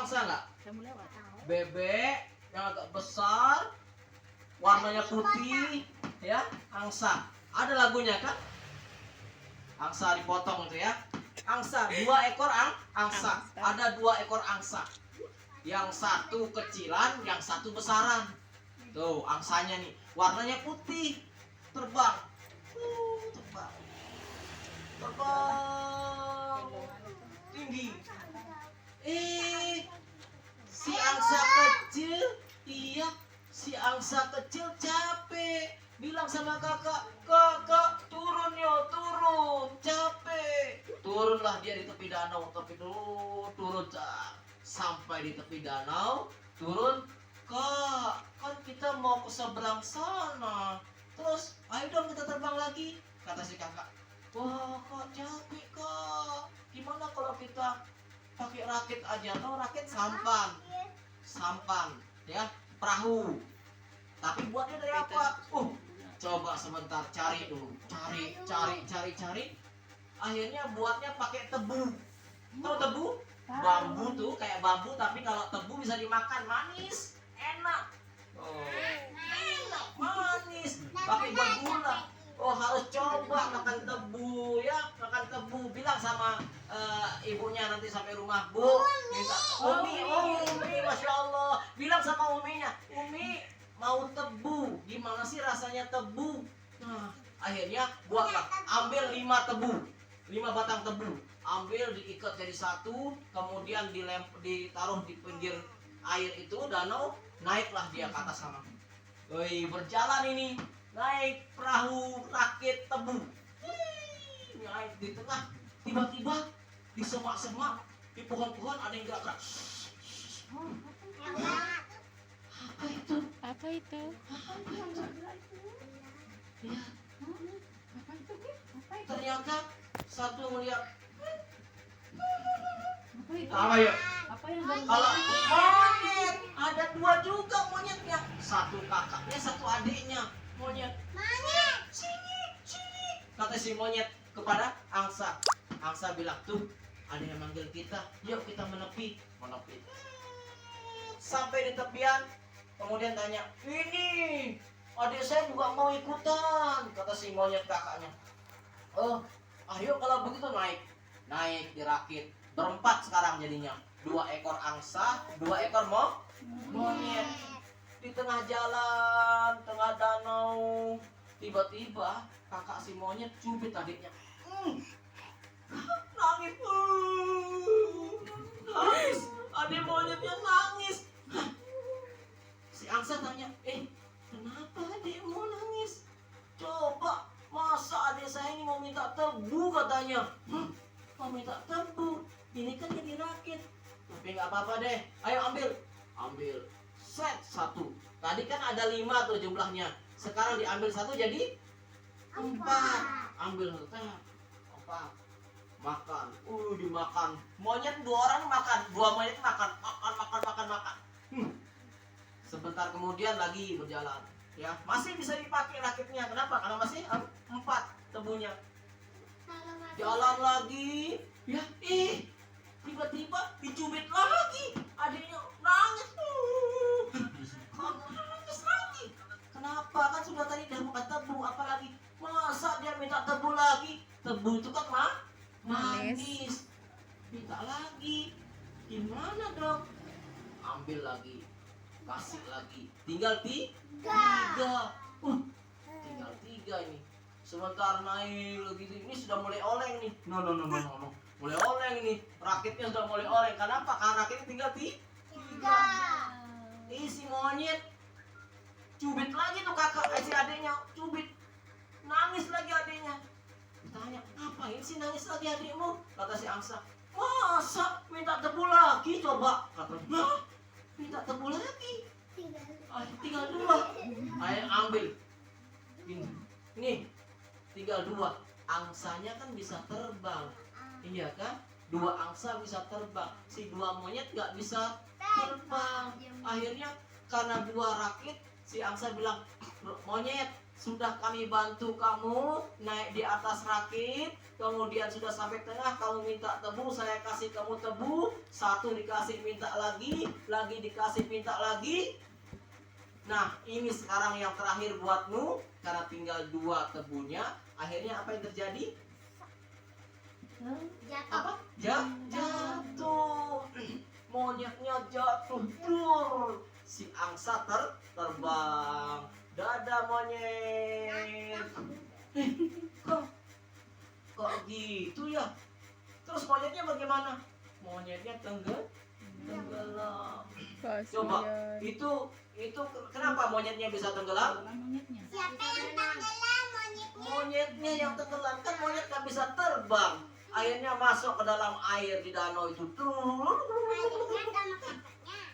angsa nggak? Bebek yang agak besar, warnanya putih, ya, angsa. Ada lagunya kan? Angsa dipotong itu ya. Angsa, 2 ekor angsa. Ada 2 ekor angsa. Yang satu kecilan, yang satu besaran. Tuh, angsanya nih, warnanya putih, terbang. Terbang. Terbang tinggi. Si angsa kecil, iya, si angsa kecil capek. Bilang sama kakak, kakak turun yo, turun, capek. Turunlah dia di tepi danau, tapi dulu turun sampai di tepi danau, turun. Kak, kan kita mau ke seberang sana. Terus, ayo dong kita terbang lagi, kata si kakak. Wah, kak capek kak. Gimana kalau kita pakai rakit aja? Tahu rakit sampan, sampan, ya, perahu. Tapi buatnya dari apa? Coba sebentar cari dulu, cari. Akhirnya buatnya pakai tebu. Tahu tebu? Bambu tuh, kayak bambu, tapi kalau tebu bisa dimakan, manis, enak. Enak, manis, pakai buat gula. Harus coba makan tebu, ya, makan tebu. Bilang sama ibunya nanti sampai rumah, Bu, minta Umi, Masya Allah. Bilang sama uminya, Umi mau tebu, gimana sih rasanya tebu? Nah, akhirnya buatlah, ambil 5 batang tebu, ambil diikat jadi satu, kemudian ditaruh di pinggir air itu, danau, naiklah dia ke atas sana. Berjalan ini, naik perahu rakit tebu. Naik di tengah, tiba-tiba di semak-semak, di pohon-pohon ada yang gerak-gerak. Apa itu? Ya. Ternyata satu melihat. Apa ya? Kalau monyet, ada 2 juga monyetnya. Satu kakaknya, satu adiknya. Monyet. Sini. Kata si monyet kepada angsa. Angsa bilang, tuh, ada yang manggil kita. Yuk kita menepi. Sampai di tepian. Kemudian tanya, ini adik saya juga mau ikutan, kata si monyet kakaknya. Ayo kalau begitu naik dirakit. Berempat sekarang jadinya, 2 ekor angsa, 2 ekor monyet. Di tengah jalan, tengah danau, tiba-tiba kakak si monyet cubit adiknya. Nangis, adik monyetnya nangis. Si angsa tanya, kenapa adikmu nangis? Coba, masa adik saya ini mau minta tebu katanya. Mau minta tebu, ini kan jadi rakit. Tapi nggak apa-apa deh, ayo ambil. Set 1. Tadi kan ada 5 tuh jumlahnya. Sekarang diambil 1 jadi 4. Ambil 4. Makan, dimakan. Monyet 2 orang makan, 2 monyet makan. Sebentar kemudian lagi berjalan, ya, masih bisa dipakai rakitnya. Kenapa? Karena masih 4 tebunya. Jalan lagi, ya, tiba-tiba dicubit lagi. Adiknya nangis. Nangis lagi. Kenapa? Kan sudah tadi udah makan tebu, apalagi masa dia minta tebu lagi? Tebu itu kan manis. Minta lagi. Gimana dong? Ambil lagi. Kasih lagi, tinggal 3. Tinggal 3 ini. Sebentar naik lagi, ini sudah mulai oleng nih. No. Mulai oleng ini, rakitnya sudah mulai oleng. Kenapa? Karena rakitnya tinggal 3. Si monyet cubit lagi tuh kakak, si adiknya cubit. Nangis lagi adiknya. Ditanya, ngapain sih nangis lagi adikmu? Kata si angsa, masa minta tebu lagi coba? Katanya, minta tebu lagi. Tinggal 2. Ayo ambil. Ini tinggal 2. Angsanya kan bisa terbang. Iya kan? 2 angsa bisa terbang. Si 2 monyet nggak bisa terbang. Akhirnya karena 2 rakit, si angsa bilang, monyet, sudah kami bantu kamu naik di atas rakit, kemudian sudah sampai tengah kamu minta tebu, saya kasih kamu tebu, satu dikasih minta lagi dikasih minta lagi. Nah ini sekarang yang terakhir buatmu, karena tinggal 2 tebunya. Akhirnya apa yang terjadi? Apa? Jatuh. Monyetnya jatuh. Si angsa terbang. Dadah monyet. Kok gitu ya? Terus monyetnya bagaimana? Monyetnya tenggelam. Coba itu kenapa monyetnya bisa tenggelam? Siapa yang tenggelam? Monyetnya yang tenggelam, kan monyet nggak bisa terbang. Akhirnya masuk ke dalam air di danau itu.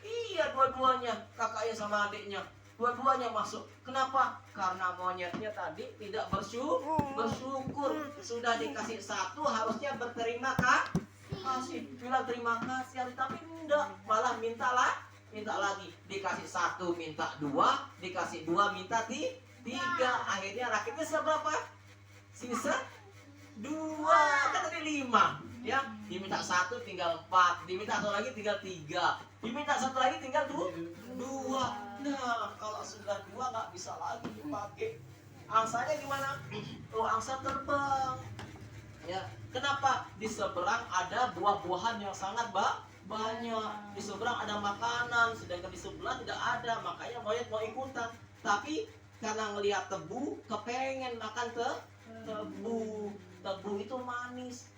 Iya, dua-duanya, kakaknya sama adiknya. Dua-duanya masuk. Kenapa? Karena monyetnya tadi tidak bersyukur. Sudah dikasih 1, harusnya berterima kasih. Bilang terima kasih, tapi enggak. Malah minta lagi. Dikasih 1 minta 2, dikasih 2 minta 3. Akhirnya rakitnya seberapa? Sisa 2, kan tadi 5. Ya, diminta 1 tinggal 4, diminta 1 lagi tinggal 3, diminta 1 lagi tinggal 2. Nah, kalau sudah 2 nggak bisa lagi dipakai. Angsanya gimana? Oh, angsa terbang. Ya, kenapa? Di seberang ada buah-buahan yang sangat banyak. Di seberang ada makanan, sedangkan di sebelah tidak ada. Makanya monyet mau ikutan. Tapi karena ngelihat tebu, kepengen makan tebu. Tebu itu manis.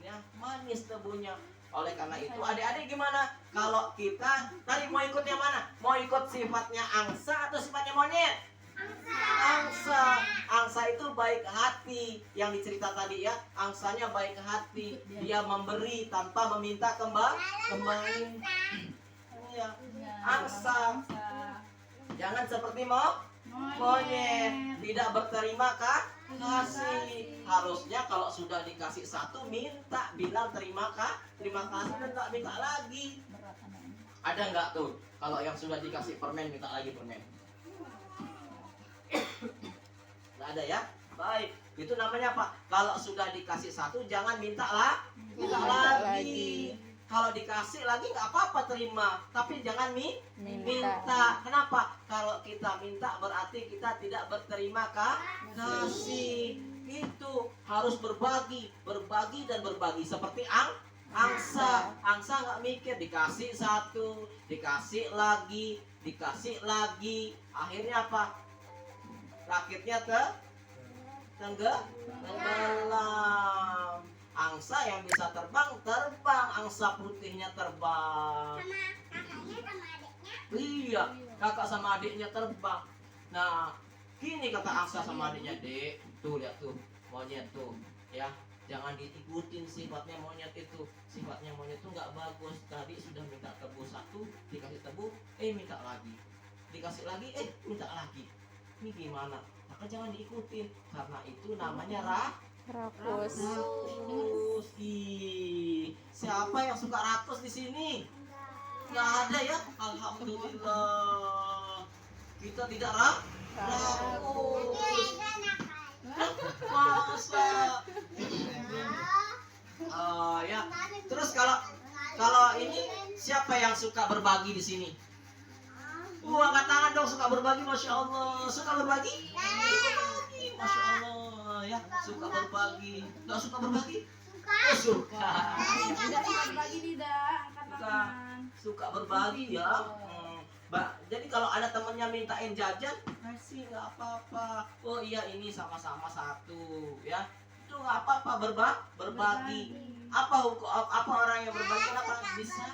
Ya, manis tebunya. Oleh karena itu, adik-adik gimana? Kalau kita tadi mau ikut yang mana? Mau ikut sifatnya angsa atau sifatnya monyet? Angsa. Angsa itu baik hati. Yang dicerita tadi ya, angsanya baik hati. Dia memberi tanpa meminta kembali. Ya. Angsa. Jangan seperti monyet, tidak berterima kasih. Harusnya kalau sudah dikasih 1 minta, bilang terima kasih dan tak minta lagi. Ada nggak tuh kalau yang sudah dikasih permen minta lagi permen? Nggak ada ya? Baik, itu namanya apa? Kalau sudah dikasih 1 jangan minta lagi. Kalau dikasih lagi nggak apa-apa terima, tapi jangan minta. Kenapa? Kalau kita minta berarti kita tidak berterima kasih. Itu harus berbagi dan berbagi. Seperti angsa nggak mikir, dikasih 1, dikasih lagi, akhirnya apa? Rakitnya tenggelam. Angsa yang bisa terbang, angsa putihnya terbang. Sama kakaknya sama adiknya. Iya, kakak sama adiknya terbang. Nah, gini kata angsa sama adiknya, Dek, tuh lihat tuh, monyet tuh, ya. Jangan diikutin sifatnya monyet itu. Sifatnya monyet itu nggak bagus. Tadi sudah minta tebu 1, dikasih tebu, minta lagi. Dikasih lagi, minta lagi. Ini gimana? Maka jangan diikutin. Karena itu namanya rakus. Siapa yang suka rakus di sini? Nggak ada ya? Alhamdulillah. Kita tidak rakus. Masa? Ya. Terus kalau ini siapa yang suka berbagi di sini? Angkat tangan dong, suka berbagi, masya Allah. Suka berbagi? Masya Allah ya, suka berbagi. Nggak suka berbagi? Suka. Suka berbagi ya. Jadi kalau ada temennya mintain jajan, kasih, nggak apa-apa. Oh iya, ini sama-sama 1 ya. Itu nggak apa-apa, berbagi. Apa orang yang berbagi kenapa bisa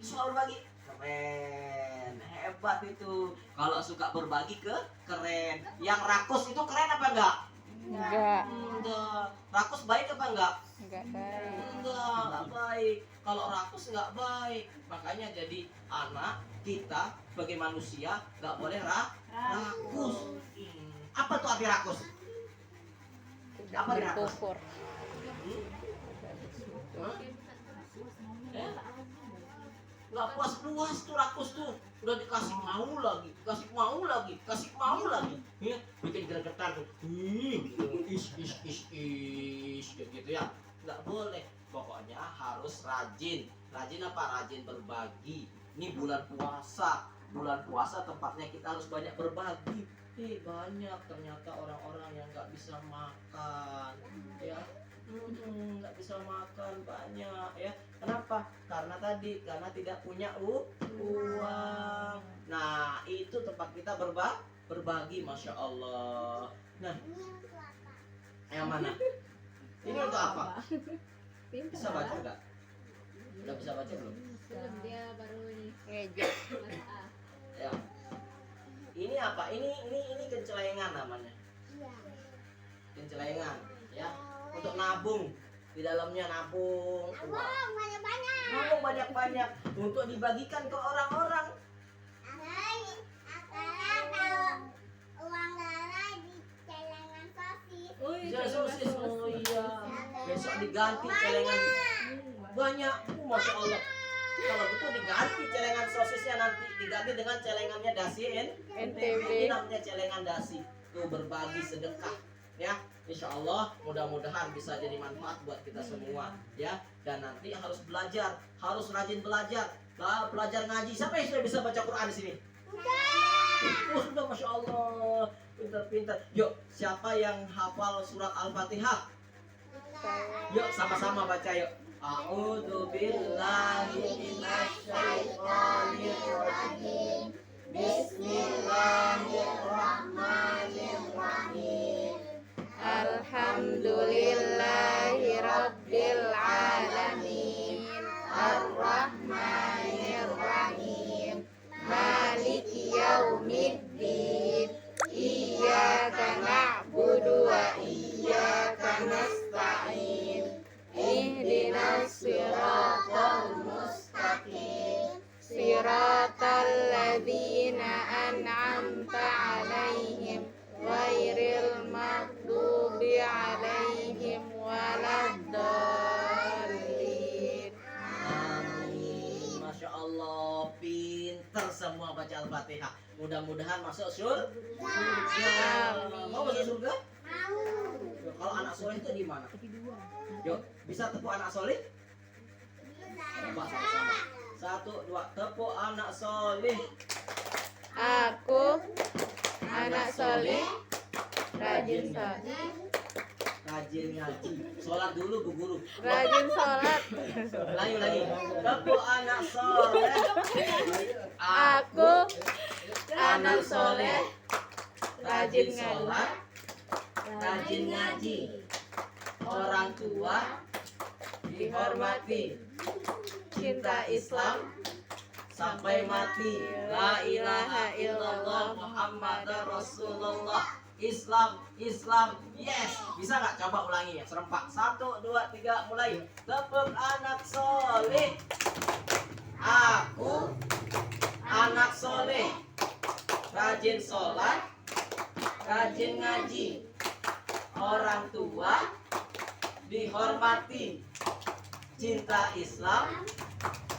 suka berbagi? Keren, hebat itu. Kalau suka berbagi keren. Yang rakus itu keren apa enggak? Enggak. Rakus baik apa enggak? Enggak baik. Enggak baik. Kalau rakus enggak baik. Makanya jadi anak kita sebagai manusia enggak boleh rakus. Apa tuh arti rakus? Apa arti rakus? nggak puas tuh rakus tuh, udah dikasih mau lagi, kasih mau lagi, kasih mau lagi, ya bikin gregetan tuh, gitu, kayak gitu ya, nggak boleh. Pokoknya harus rajin, rajin apa? Rajin berbagi. Ini bulan puasa tempatnya kita harus banyak berbagi. Banyak ternyata orang-orang yang nggak bisa makan, ya. Nggak bisa makan banyak ya. Kenapa? Karena tidak punya uang. Nah itu tempat kita berbagi, masya Allah. Nah yang mana? Ini untuk apa? Bisa baca nggak? Udah bisa baca belum? Belum, dia baru ini Ngejek. kelas A. Ya. Ini apa? Ini kencelengan namanya. Kencelengan, ya. Untuk nabung. Di dalamnya nabung uang. Banyak-banyak. Nabung banyak-banyak untuk dibagikan ke orang-orang. Kalau uang Lara di celengan sosis. Oh, Bisa sosis. Oh iya. Besok diganti celengan banyak. Masya Allah. Kalau betul diganti celengan sosisnya, nanti diganti dengan celengannya dasi NTB. Ini namanya celengan dasi. Tuh berbagi sedekah, ya. Insya Allah mudah-mudahan bisa jadi manfaat buat kita semua, ya. Dan nanti harus belajar, harus rajin belajar. Belajar ngaji. Siapa yang sudah bisa baca Quran di sini? Oh sudah, masya Allah, pintar-pintar. Yuk, siapa yang hafal surat Al-Fatihah? Yuk sama-sama baca yuk. A'udzu billahi minasyaitonir rajim. Bismillahirrahmanirrahim. Alhamdulillahirabbil alamin. Arrahmanirrahim. Maliki yaumiddin. Iyyaka na'budu wa iyyaka nasta'in. Ihdinas siratal mustaqim. Siratal ladzina an'amta 'alaihim ghairil maghdubi 'alaihim waladdallin. Amin. Masya Allah, pinter semua baca Al-Fatihah. Mudah-mudahan masuk surga. Mau masuk surga? Kalau anak soleh itu di mana? Yuk, bisa tepuk anak soleh? Coba sama-sama. 1, 2, tepuk anak soleh. Aku anak soleh, rajin sholat. Rajin ngaji. Sholat dulu Bu Guru. Rajin sholat. Lagi. Tepuk anak soleh. Aku anak soleh, rajin sholat, rajin ngaji. Orang tua dihormati, cinta Islam sampai mati. La ilaha illallah Muhammadar Rasulullah. Islam, yes. Bisa nggak? Coba ulangi ya, serempak. 1, 2, 3, mulai. Tepuk anak soleh. Aku anak soleh, rajin sholat, rajin ngaji. Orang tua dihormati, cinta Islam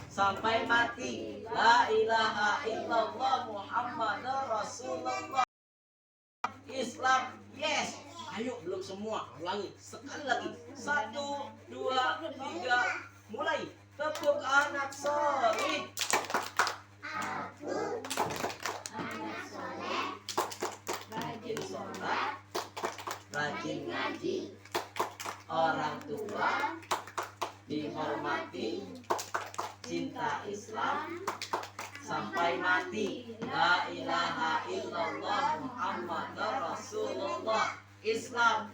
sampai mati. La ilaha illallah Muhammadar Rasulullah. Islam, yes. Ayo, belum semua. Ulangi sekali lagi. 1, 2, 3, mulai. Tepuk anak soleh. Rajin sholat, rajin ngaji. Orang tua dihormati, cinta Islam sampai mati. La ilaha illallah Muhammadar Rasulullah. Islam,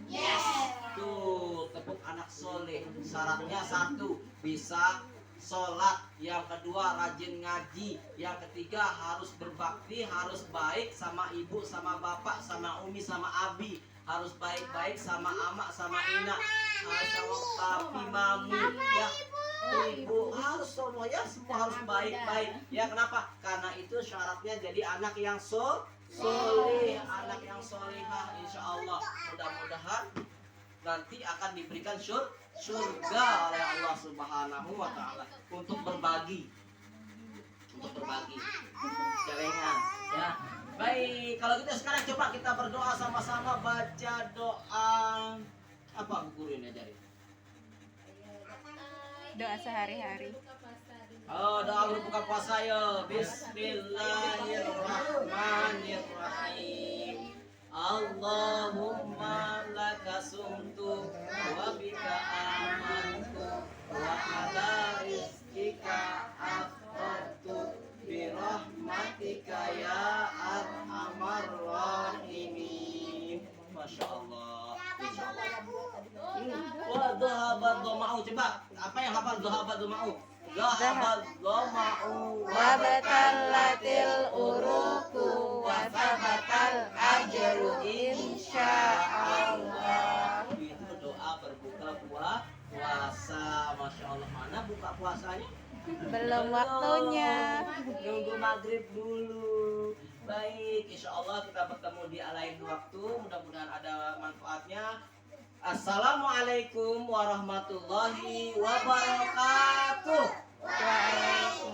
yes. Tuh, tepuk anak soleh. Syaratnya 1, bisa sholat. Yang kedua, rajin ngaji. Yang ketiga, harus berbakti, harus baik sama ibu, sama bapak, sama umi, sama abi. Harus baik-baik sama amak, sama ina, harus sama papi, mami, ya. Ibu harus semua, ya, semua harus baik-baik. Ya, kenapa? Karena itu syaratnya jadi anak yang soleh, anak yang solehah. Insya Allah mudah-mudahan nanti akan diberikan surga oleh Allah Subhanahu wa taala untuk berbagi. Untuk berbagi. Celengan ya. Baik, kalau gitu sekarang coba kita berdoa sama-sama, baca doa apa Bu Guru ini ajarin? Doa sehari-hari. Oh, doa berbuka puasa ya. Bismillahirrahmanirrahim. Allahumma laka sumtu wa bika amantu wa ala rizqika aftartu bi rahmatika ya arhamar rahimin. Masya Allah. Insya Allah. Wah, dhahabat dhama'u. Coba, apa yang hafal dhahabat dhama'u? Dhahabat dhama'u Wa batallatil uruku wa sabatal ajru insyaallah. Itu doa berbuka puasa. Masya Allah. Mana buka puasanya? Belum waktunya. Nunggu maghrib dulu. Baik, insya Allah kita bertemu di lain waktu. Mudah-mudahan ada manfaatnya. Assalamualaikum warahmatullahi wabarakatuh. Waalaikumsalam.